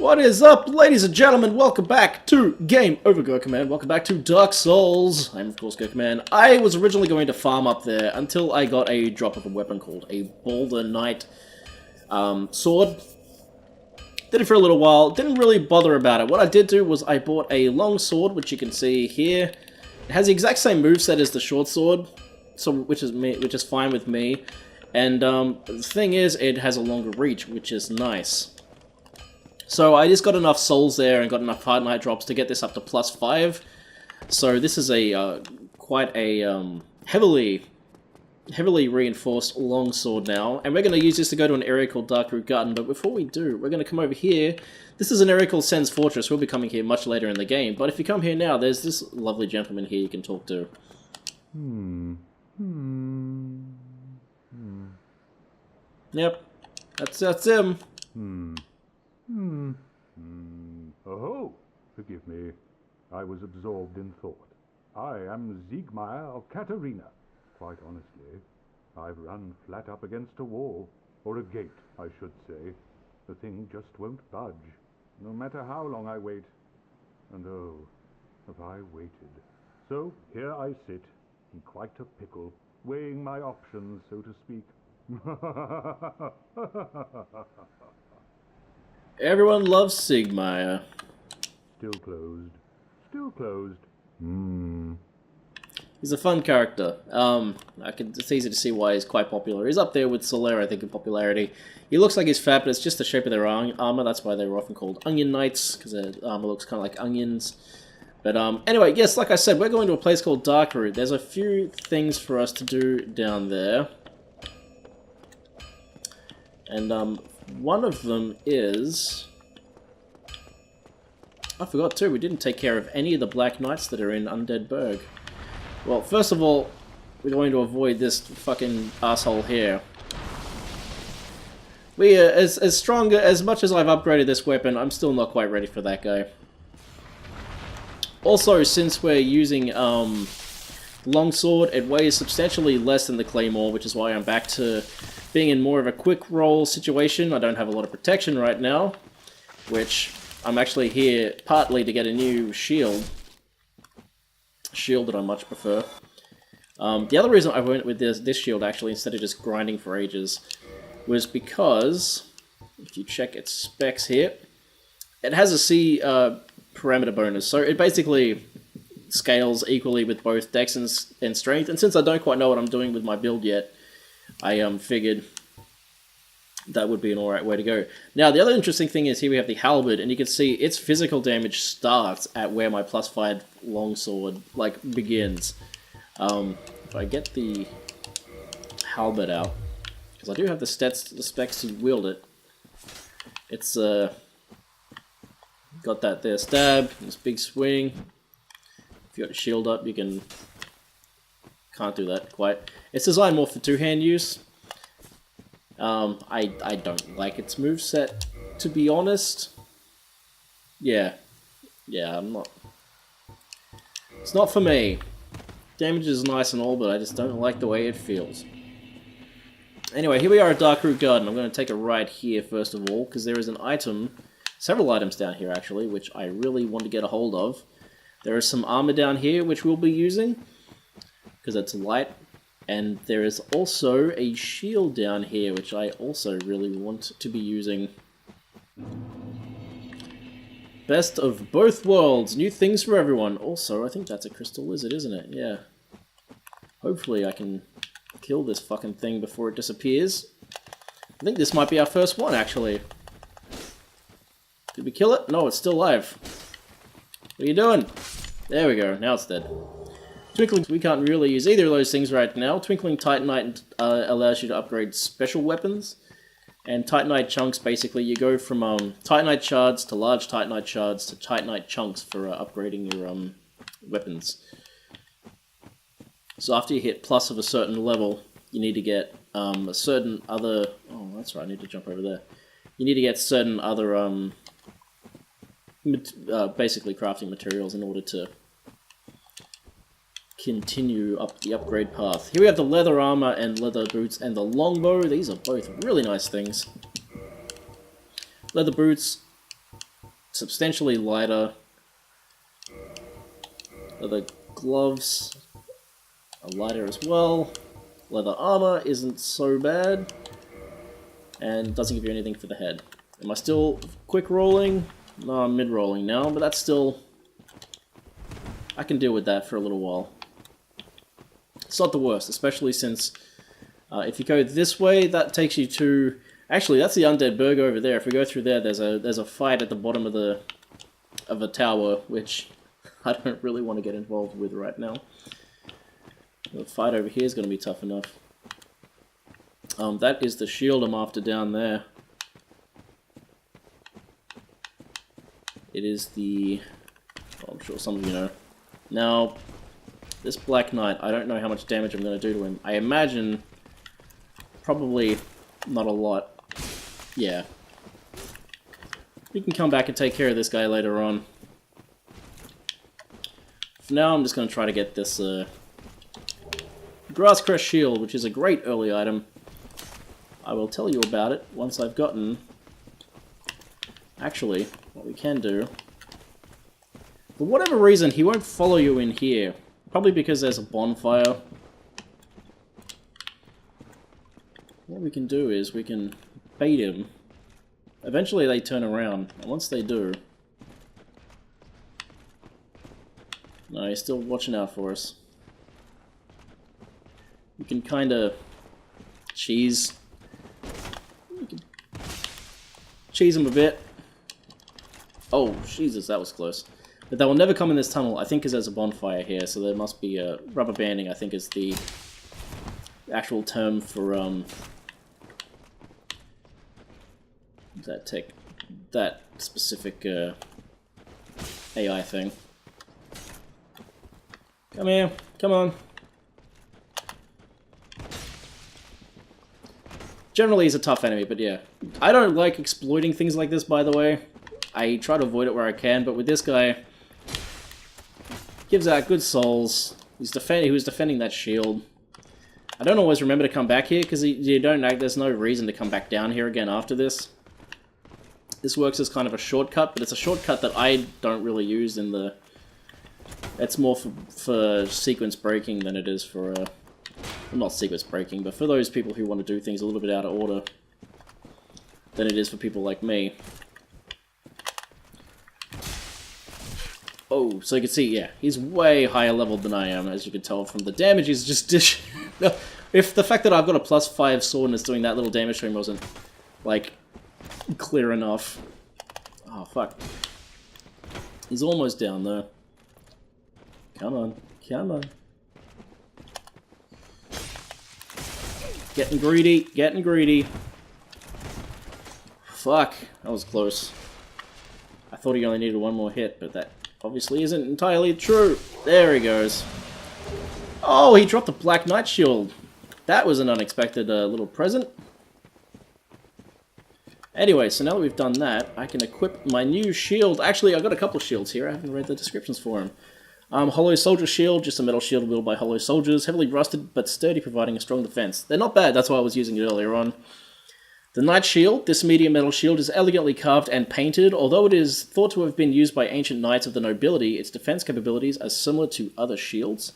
What is up, ladies and gentlemen? Welcome back to Game Over Go Command. Welcome back to Dark Souls. I'm, of course, Go Command. I was originally going to farm up there until I got a drop of a weapon called a Boulder Knight sword. Did it for a little while. Didn't really bother about it. What I did do was I bought a long sword, which you can see here. It has the exact same moveset as the short sword, so which is fine with me. And the thing is, it has a longer reach, which is nice. So I just got enough souls there and got enough hard night drops to get this up to +5. So this is a quite a heavily reinforced long sword now, and we're going to use this to go to an area called Darkroot Garden. But before we do, we're going to come over here. This is an area called Sen's Fortress. We'll be coming here much later in the game, but if you come here now, there's this lovely gentleman here you can talk to. Yep, that's him. Oh, forgive me. I was absorbed in thought. I am Siegmeyer of Katarina. Quite honestly, I've run flat up against a wall, or a gate, I should say. The thing just won't budge, no matter how long I wait. And oh, have I waited. So here I sit, in quite a pickle, weighing my options, so to speak. Everyone loves Siegmeyer. Still closed. Still closed. He's a fun character. It's easy to see why he's quite popular. He's up there with Solera, I think, in popularity. He looks like he's fat, but it's just the shape of their armor. That's why they were often called Onion Knights, because their armor looks kind of like onions. But anyway, yes, like I said, we're going to a place called Darkroot. There's a few things for us to do down there. And one of them is... I forgot too, we didn't take care of any of the Black Knights that are in Undead Burg. Well, first of all, we're going to avoid this fucking asshole here. As much as I've upgraded this weapon, I'm still not quite ready for that guy. Also, since we're using longsword, it weighs substantially less than the claymore, which is why I'm back to being in more of a quick roll situation. I don't have a lot of protection right now, which I'm actually here partly to get a new shield that I much prefer. The other reason I went with this shield actually instead of just grinding for ages was because if you check its specs here, it has a C parameter bonus, so it basically scales equally with both dex and strength. And since I don't quite know what I'm doing with my build yet, I figured that would be an alright way to go. Now, the other interesting thing is here we have the halberd, and you can see its physical damage starts at where my +5 longsword, like, begins. If I get the halberd out, because I do have the specs to wield it, it's, got that there stab, this big swing. If you got your shield up, you can't do that quite. It's designed more for two-hand use. I don't like its moveset, to be honest. Yeah, I'm not... It's not for me. Damage is nice and all, but I just don't like the way it feels. Anyway, here we are at Darkroot Garden. I'm going to take a right here, first of all, because there is an item, several items down here, actually, which I really want to get a hold of. There is some armor down here, which we'll be using, because it's light. And there is also a shield down here, which I also really want to be using. Best of both worlds, new things for everyone. Also, I think that's a crystal lizard, isn't it? Yeah. Hopefully I can kill this fucking thing before it disappears. I think this might be our first one, actually. Did we kill it? No, it's still alive. What are you doing? There we go, now it's dead. Twinkling, we can't really use either of those things right now. Twinkling Titanite allows you to upgrade special weapons. And Titanite chunks, basically, you go from Titanite shards to large Titanite shards to Titanite chunks for upgrading your weapons. So after you hit plus of a certain level, you need to get a certain other... Oh, that's right, I need to jump over there. You need to get certain other, basically crafting materials in order to continue up the upgrade path. Here we have the leather armor and leather boots and the longbow. These are both really nice things. Leather boots substantially lighter. Leather gloves are lighter as well. Leather armor isn't so bad. And doesn't give you anything for the head. Am I still quick rolling? No, I'm mid rolling now, but that's still... I can deal with that for a little while. It's not the worst, especially since if you go this way, that takes you to... Actually, that's the undead burger over there. If we go through there, there's a fight at the bottom of a tower, which I don't really want to get involved with right now. The fight over here is going to be tough enough. That is the shield I'm after down there. It is the... Oh, I'm sure some of you know. Now, this Black Knight, I don't know how much damage I'm going to do to him. I imagine probably not a lot. Yeah. We can come back and take care of this guy later on. For now, I'm just going to try to get this Grass Crest Shield, which is a great early item. I will tell you about it once I've gotten... Actually, what we can do... For whatever reason, he won't follow you in here. Probably because there's a bonfire. What we can do is we can bait him. Eventually they turn around, and once they do... No, he's still watching out for us. We can kinda... cheese him a bit. Oh, Jesus, that was close. But that will never come in this tunnel, I think, because there's a bonfire here, so there must be a rubber banding, I think is the actual term for, that specific, AI thing. Come here, come on. Generally, he's a tough enemy, but yeah. I don't like exploiting things like this, by the way. I try to avoid it where I can, but with this guy... Gives out good souls. He was defending that shield. I don't always remember to come back here, because there's no reason to come back down here again after this. This works as kind of a shortcut, but it's a shortcut that I don't really use in the... It's more for sequence breaking than it is for... well, not sequence breaking, but for those people who want to do things a little bit out of order than it is for people like me. Oh, so you can see, yeah, he's way higher leveled than I am, as you can tell from the damage he's just dish. If the fact that I've got a +5 sword and it's doing that little damage to him wasn't, like, clear enough. Oh, fuck. He's almost down, though. Come on, come on. Getting greedy, getting greedy. Fuck, that was close. I thought he only needed one more hit, but that obviously isn't entirely true. There he goes. Oh, he dropped the Black Knight shield. That was an unexpected little present. Anyway, so now that we've done that, I can equip my new shield. Actually, I've got a couple of shields here. I haven't read the descriptions for them. Hollow Soldier Shield, just a metal shield wielded by hollow soldiers, heavily rusted but sturdy, providing a strong defense. They're not bad, that's why I was using it earlier on. The Knight Shield, this medium metal shield, is elegantly carved and painted. Although it is thought to have been used by ancient knights of the nobility, its defense capabilities are similar to other shields.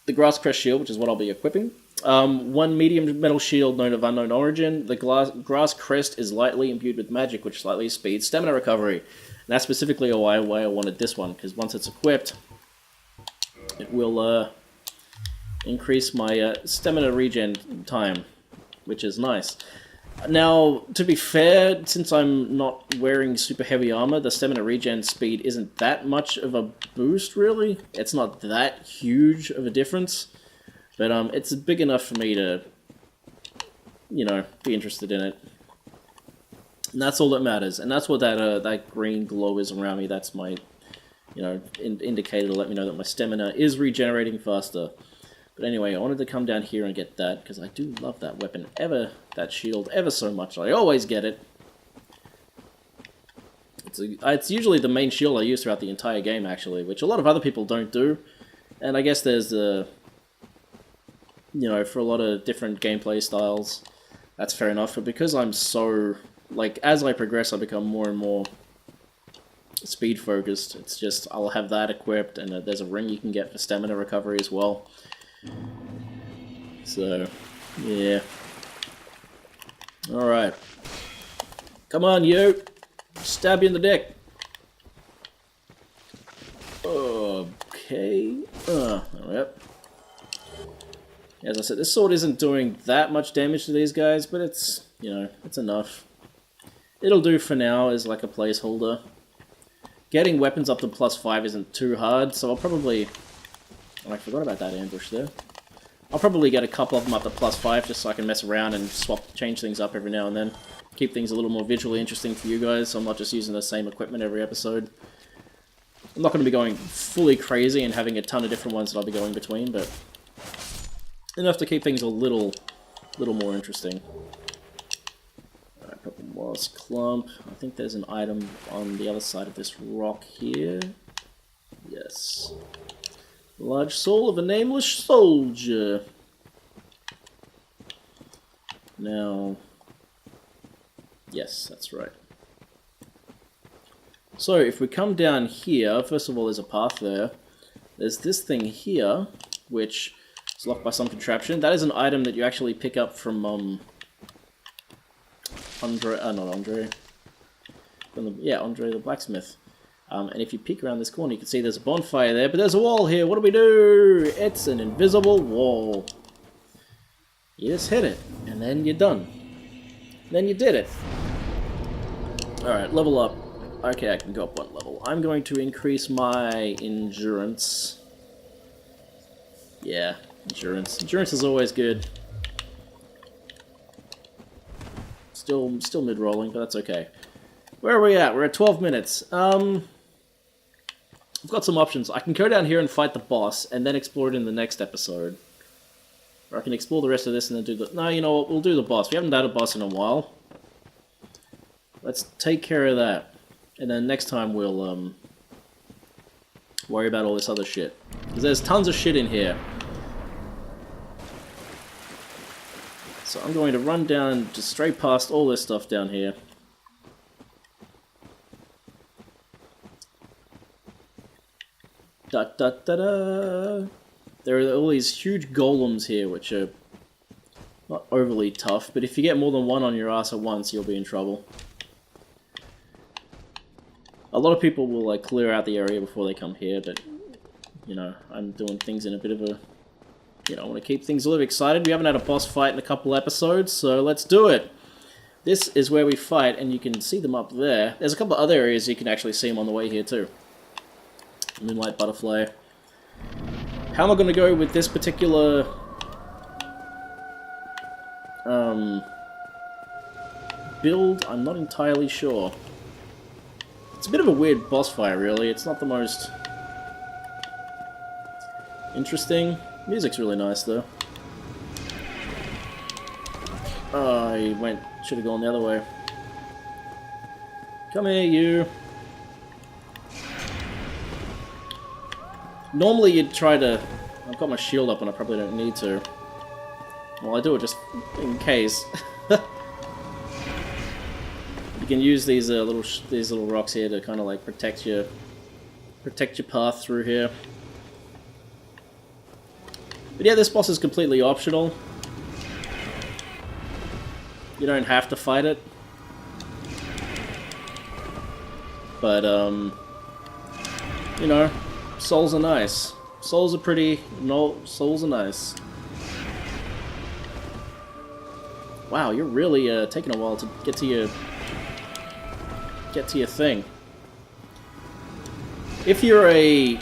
The Grass Crest Shield, which is what I'll be equipping. One medium metal shield known of unknown origin. The Grass Crest is lightly imbued with magic, which slightly speeds stamina recovery. And that's specifically why I wanted this one, because once it's equipped, it will increase my stamina regen time, which is nice. Now, to be fair, since I'm not wearing super heavy armor, the stamina regen speed isn't that much of a boost, really. It's not that huge of a difference, but it's big enough for me to, you know, be interested in it. And that's all that matters, and that's what that green glow is around me. That's my, you know, indicator to let me know that my stamina is regenerating faster. But anyway, I wanted to come down here and get that, because I do love that weapon that shield ever so much. I always get it. It's usually the main shield I use throughout the entire game, actually, which a lot of other people don't do. And I guess there's you know, for a lot of different gameplay styles, that's fair enough. But because I'm so, like, as I progress, I become more and more speed focused. It's just, I'll have that equipped, and there's a ring you can get for stamina recovery as well. So, yeah. Alright. Come on, you! Stab you in the dick! Okay. Yep. As I said, this sword isn't doing that much damage to these guys, but it's, you know, it's enough. It'll do for now as like a placeholder. Getting weapons up to +5 isn't too hard, so I'll probably... Oh, I forgot about that ambush there. I'll probably get a couple of them up to +5 just so I can mess around and change things up every now and then. Keep things a little more visually interesting for you guys, so I'm not just using the same equipment every episode. I'm not going to be going fully crazy and having a ton of different ones that I'll be going between, but enough to keep things a little more interesting. Alright, purple moss clump. I think there's an item on the other side of this rock here. Yes. Large soul of a nameless soldier. Now, yes, that's right. So, if we come down here, first of all, there's a path there. There's this thing here, which is locked by some contraption. That is an item that you actually pick up from, Andre the blacksmith. And if you peek around this corner, you can see there's a bonfire there, but there's a wall here. What do we do? It's an invisible wall. You just hit it, and then you're done. Then you did it. Alright, level up. Okay, I can go up one level. I'm going to increase my endurance. Yeah, endurance. Endurance is always good. Still mid-rolling, but that's okay. Where are we at? We're at 12 minutes. I've got some options. I can go down here and fight the boss, and then explore it in the next episode. Or I can explore the rest of this and then do the... No, you know what? We'll do the boss. We haven't done a boss in a while. Let's take care of that. And then next time we'll, worry about all this other shit. Because there's tons of shit in here. So I'm going to run down, just straight past all this stuff down here. Da da da da! There are all these huge golems here, which are not overly tough, but if you get more than one on your ass at once, you'll be in trouble. A lot of people will like clear out the area before they come here, but you know, I'm doing things in a bit of a, you know, I want to keep things a little excited. We haven't had a boss fight in a couple episodes, so let's do it. This is where we fight, and you can see them up there. There's a couple of other areas you can actually see them on the way here too. Moonlight butterfly. How am I going to go with this particular build? I'm not entirely sure. It's a bit of a weird boss fight, really. It's not the most interesting. Music's really nice, though. Oh, he should have gone the other way. Come here, you. Normally you'd try to... I've got my shield up and I probably don't need to. Well, I do it just in case. You can use these little rocks here to kind of like protect your path through here. But yeah, this boss is completely optional. You don't have to fight it. But you know, souls are nice. Souls are pretty. No, souls are nice. Wow, you're really taking a while to get to your thing. If you're a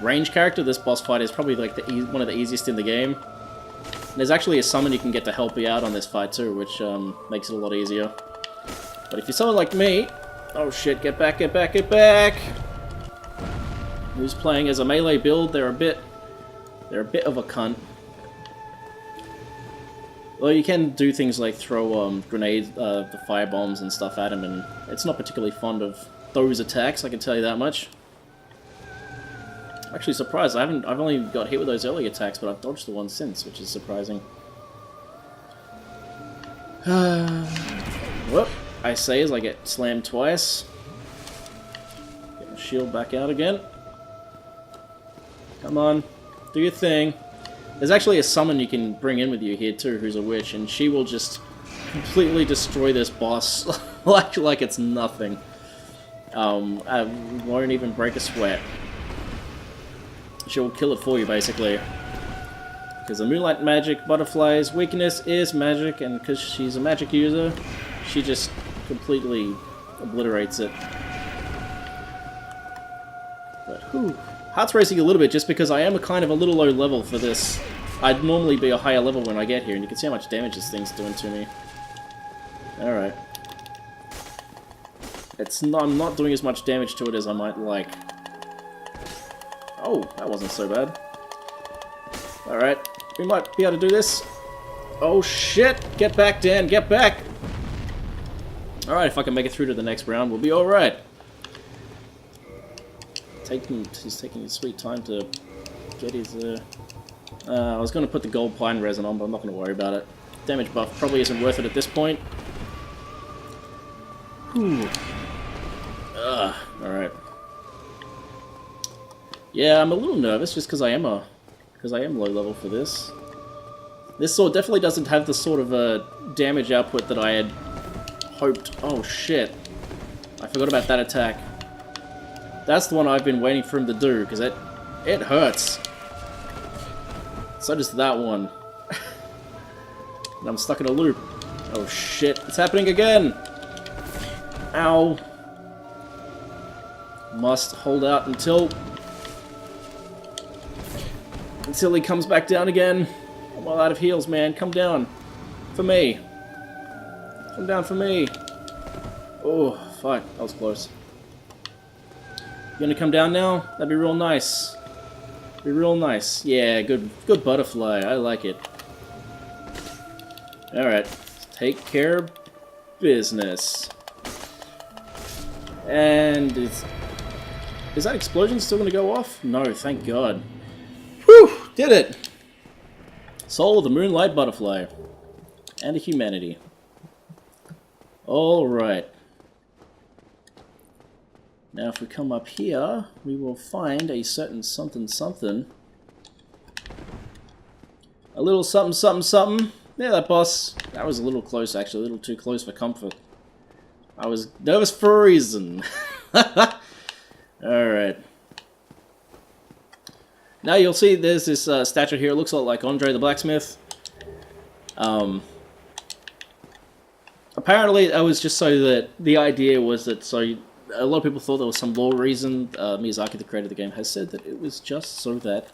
range character, this boss fight is probably like one of the easiest in the game. And there's actually a summon you can get to help you out on this fight too, which makes it a lot easier. But if you're someone like me, oh shit! Get back! Get back! Get back! Who's playing as a melee build? They're a bit of a cunt. Well, you can do things like throw grenades, the fire bombs and stuff at him, and it's not particularly fond of those attacks. I can tell you that much. I'm actually surprised. I've only got hit with those early attacks, but I've dodged the ones since, which is surprising. Whoop! I say as I get slammed twice. shield back out again. Come on, do your thing. There's actually a summon you can bring in with you here too, who's a witch, and she will just completely destroy this boss like it's nothing. I won't even break a sweat. She'll kill it for you, basically. Because the Moonlight magic butterfly's weakness is magic, and because she's a magic user, she just completely obliterates it. But, whew. Heart's racing a little bit just because I am kind of a little low level for this. I'd normally be a higher level when I get here, and you can see how much damage this thing's doing to me. Alright. I'm not doing as much damage to it as I might like. Oh, that wasn't so bad. Alright, we might be able to do this. Oh shit! Get back, Dan, get back! Alright, if I can make it through to the next round, we'll be alright. He's taking his sweet time to get his, I was going to put the gold pine resin on, but I'm not going to worry about it. Damage buff probably isn't worth it at this point. Whew. Alright. Yeah, I'm a little nervous just because I am low level for this. This sword definitely doesn't have the sort of damage output that I had hoped. Oh shit. I forgot about that attack. That's the one I've been waiting for him to do, because it hurts. So does that one. And I'm stuck in a loop. Oh shit, it's happening again! Ow. Must hold out until he comes back down again. I'm all out of heals, man. Come down. For me. Come down for me. Oh, fuck. That was close. You gonna come down now? That'd be real nice. Be real nice. Yeah, good butterfly. I like it. Alright. Take care of business. And is that explosion still gonna go off? No, thank God. Whew! Did it! Soul of the Moonlight Butterfly. And a humanity. Alright. Now if we come up here, we will find a certain something something. A little something something something. Yeah, that boss. That was a little close actually, a little too close for comfort. I was nervous for a reason. Alright. Now you'll see there's this statue here. It looks a lot like Andre the Blacksmith. Apparently that was just so that the idea was that a lot of people thought there was some lore reason. Miyazaki, the creator of the game, has said that it was just so that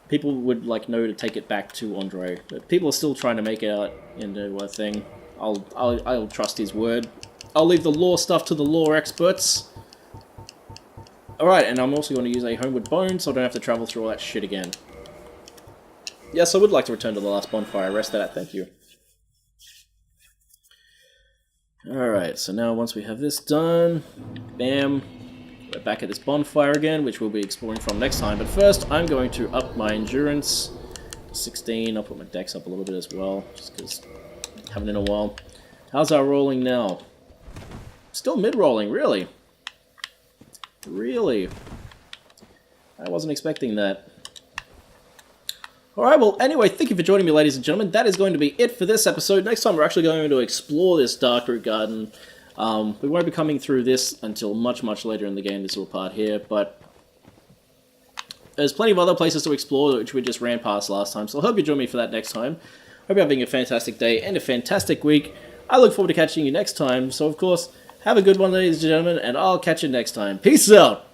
people would know to take it back to Andre. But people are still trying to make it out into a thing. I'll trust his word. I'll leave the lore stuff to the lore experts. Alright, and I'm also going to use a homeward bone so I don't have to travel through all that shit again. Yes, I would like to return to the last bonfire. Rest that, thank you. Alright, so now once we have this done, bam, we're back at this bonfire again, which we'll be exploring from next time. But first, I'm going to up my endurance to 16. I'll put my dex up a little bit as well, just because I haven't in a while. How's our rolling now? Still mid-rolling, really? Really? I wasn't expecting that. Alright, well, anyway, thank you for joining me, ladies and gentlemen. That is going to be it for this episode. Next time, we're actually going to explore this Darkroot Garden. We won't be coming through this until much, much later in the game, this little part here, but there's plenty of other places to explore, which we just ran past last time, so I hope you join me for that next time. Hope you're having a fantastic day and a fantastic week. I look forward to catching you next time, so of course, have a good one, ladies and gentlemen, and I'll catch you next time. Peace out!